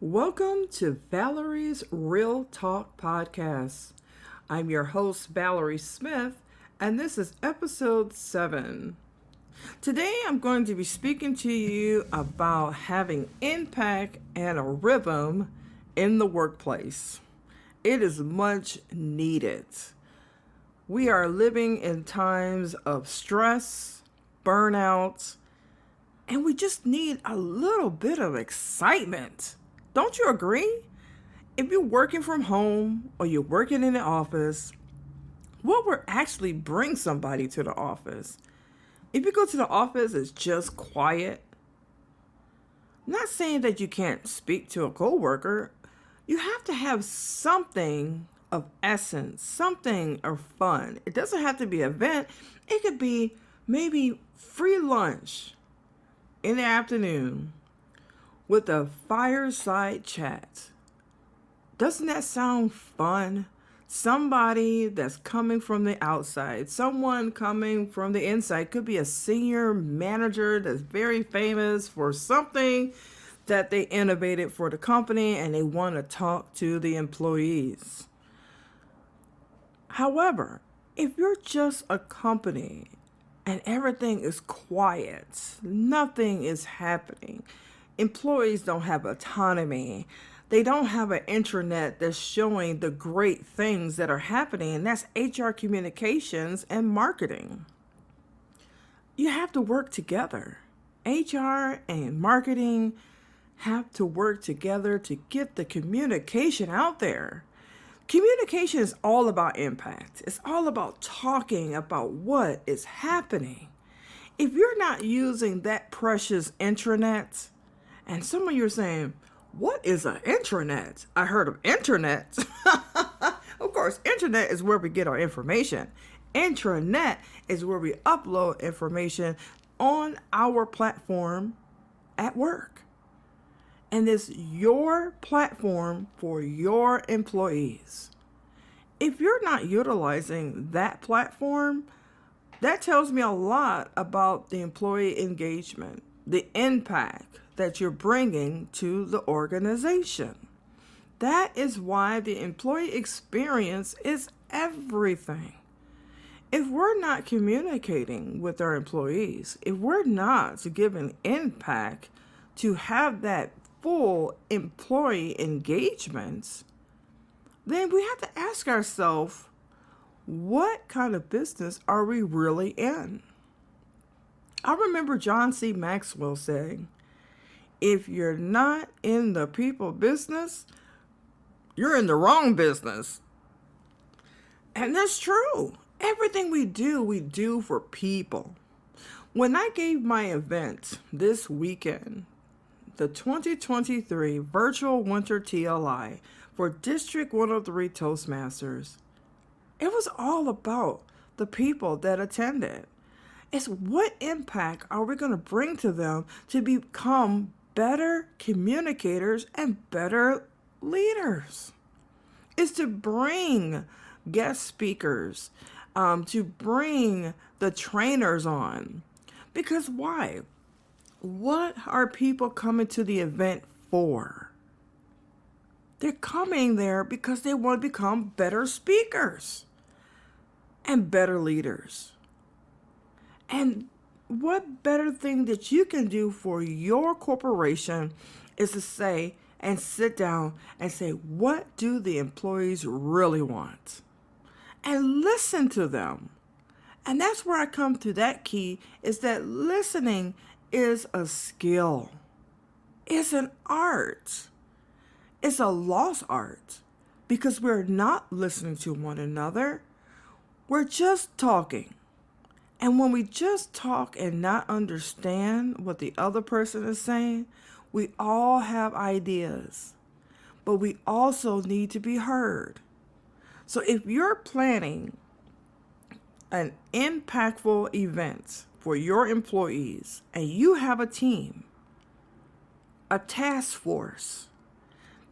Welcome to Valerie's Real Talk Podcast. I'm your host, Valerie Smith, and this is episode 7. Today I'm going to be speaking to you about having impact and a rhythm in the workplace. It is much needed. We are living in times of stress, burnout, and we just need a little bit of excitement. Don't you agree? If you're working from home or you're working in the office, what would actually bring somebody to the office? If you go to the office, it's just quiet. I'm not saying that you can't speak to a coworker. You have to have something of essence, something of fun. It doesn't have to be an event. It could be maybe free lunch in the afternoon with a fireside chat. Doesn't that sound fun? Somebody that's coming from the outside, someone coming from the inside, could be a senior manager that's very famous for something that they innovated for the company and they want to talk to the employees. However, if you're just a company and everything is quiet, nothing is happening, employees don't have autonomy. They don't have an intranet that's showing the great things that are happening, and that's HR communications and marketing. You have to work together. HR and marketing have to work together to get the communication out there. Communication is all about impact. It's all about talking about what is happening. If you're not using that precious intranet, and some of you are saying, what is an intranet? I heard of internet. Of course, internet is where we get our information. Intranet is where we upload information on our platform at work. And it's your platform for your employees. If you're not utilizing that platform, that tells me a lot about the employee engagement, the impact that you're bringing to the organization. That is why the employee experience is everything. If we're not communicating with our employees, if we're not giving impact to have that full employee engagement, then we have to ask ourselves, what kind of business are we really in? I remember John C. Maxwell saying, if you're not in the people business, you're in the wrong business. And that's true. Everything we do for people. When I gave my event this weekend, the 2023 Virtual Winter TLI for District 103 Toastmasters, it was all about the people that attended. It's what impact are we going to bring to them to become better communicators and better leaders? Is to bring guest speakers, to bring the trainers on. Because why? What are people coming to the event for? They're coming there because they want to become better speakers and better leaders. And what better thing that you can do for your corporation is to say and sit down and say, what do the employees really want? And listen to them. And that's where I come to that key, is that listening is a skill. It's an art. It's a lost art because we're not listening to one another. We're just talking. And when we just talk and not understand what the other person is saying, we all have ideas, but we also need to be heard. So if you're planning an impactful event for your employees and you have a team, a task force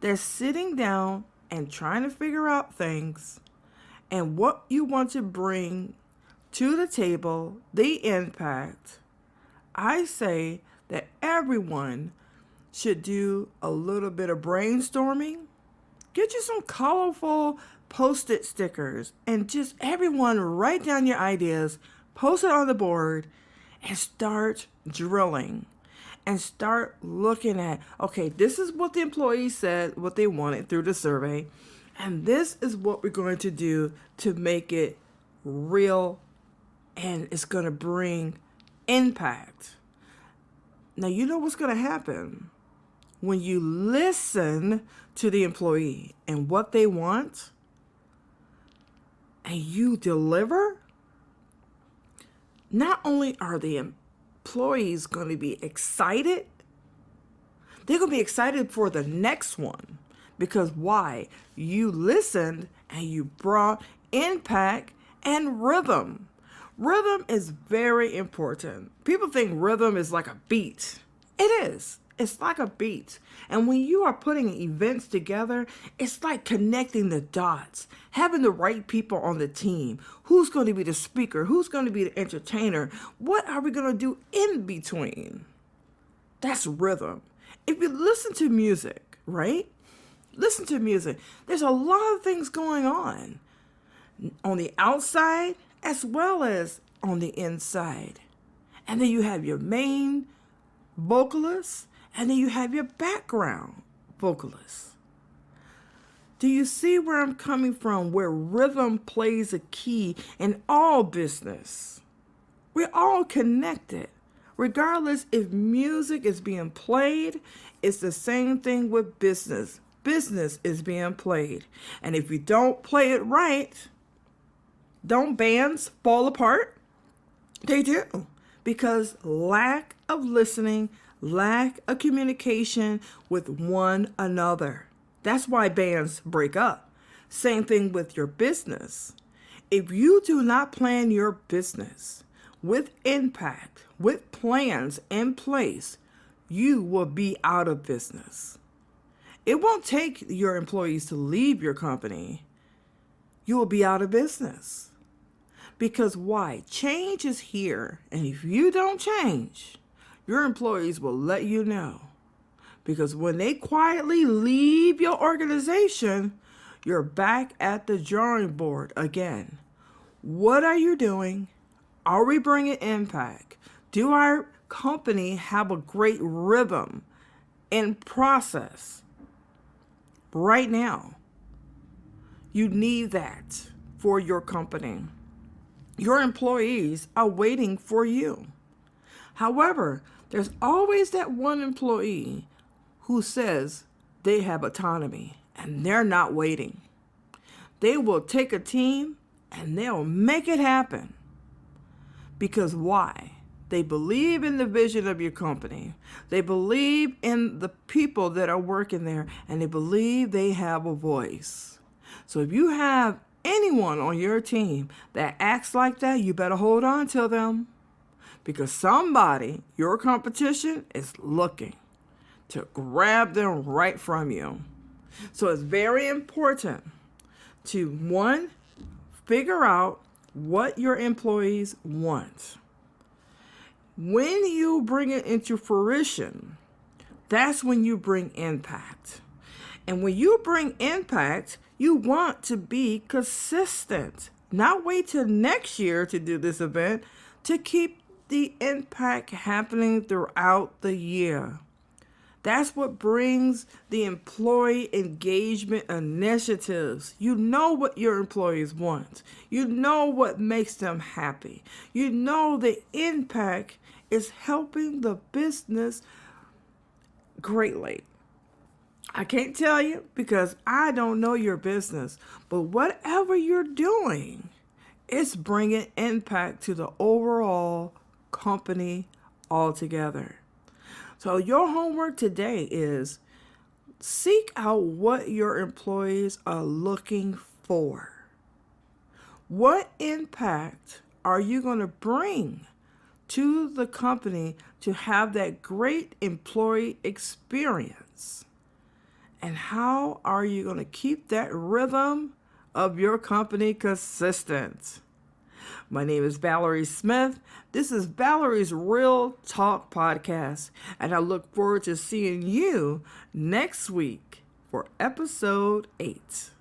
that's sitting down and trying to figure out things and what you want to bring to the table, the impact, I say that everyone should do a little bit of brainstorming. Get you some colorful post-it stickers and just everyone write down your ideas, post it on the board, and start drilling. And start looking at, okay, this is what the employees said, what they wanted through the survey. And this is what we're going to do to make it real, and it's going to bring impact. Now, you know what's going to happen when you listen to the employee and what they want, and you deliver. Not only are the employees going to be excited, they're going to be excited for the next one. Because why? You listened and you brought impact and rhythm. Rhythm is very important. People think rhythm is like a beat. It is. It's like a beat. And when you are putting events together, it's like connecting the dots, having the right people on the team. Who's going to be the speaker? Who's going to be the entertainer? What are we going to do in between? That's rhythm. If you listen to music, right? Listen to music. There's a lot of things going on the outside as well as on the inside. And then you have your main vocalist, and then you have your background vocalist. Do you see where I'm coming from? Where rhythm plays a key in all business. We're all connected. Regardless if music is being played, it's the same thing with business. Business is being played. And if you don't play it right, don't bands fall apart? They do. Because lack of listening, lack of communication with one another. That's why bands break up. Same thing with your business. If you do not plan your business with impact, with plans in place, you will be out of business. It won't take your employees to leave your company. You will be out of business. Because why? Change is here. And if you don't change, your employees will let you know. Because when they quietly leave your organization, you're back at the drawing board again. What are you doing? Are we bringing impact? Do our company have a great rhythm and process? Right now, you need that for your company. Your employees are waiting for you. However, there's always that one employee who says they have autonomy and they're not waiting. They will take a team and they'll make it happen. Because why? They believe in the vision of your company. They believe in the people that are working there, and they believe they have a voice. So if you have anyone on your team that acts like that, you better hold on to them. Because somebody, your competition, is looking to grab them right from you. So it's very important to, one, figure out what your employees want. When you bring it into fruition, that's when you bring impact. And when you bring impact, you want to be consistent. Not wait till next year to do this event, to keep the impact happening throughout the year. That's what brings the employee engagement initiatives. You know what your employees want. You know what makes them happy. You know the impact is helping the business greatly. I can't tell you because I don't know your business, but whatever you're doing, it's bringing impact to the overall company altogether. So your homework today is seek out what your employees are looking for. What impact are you going to bring to the company to have that great employee experience? And how are you going to keep that rhythm of your company consistent? My name is Valerie Smith. This is Valerie's Real Talk Podcast, and I look forward to seeing you next week for episode 8.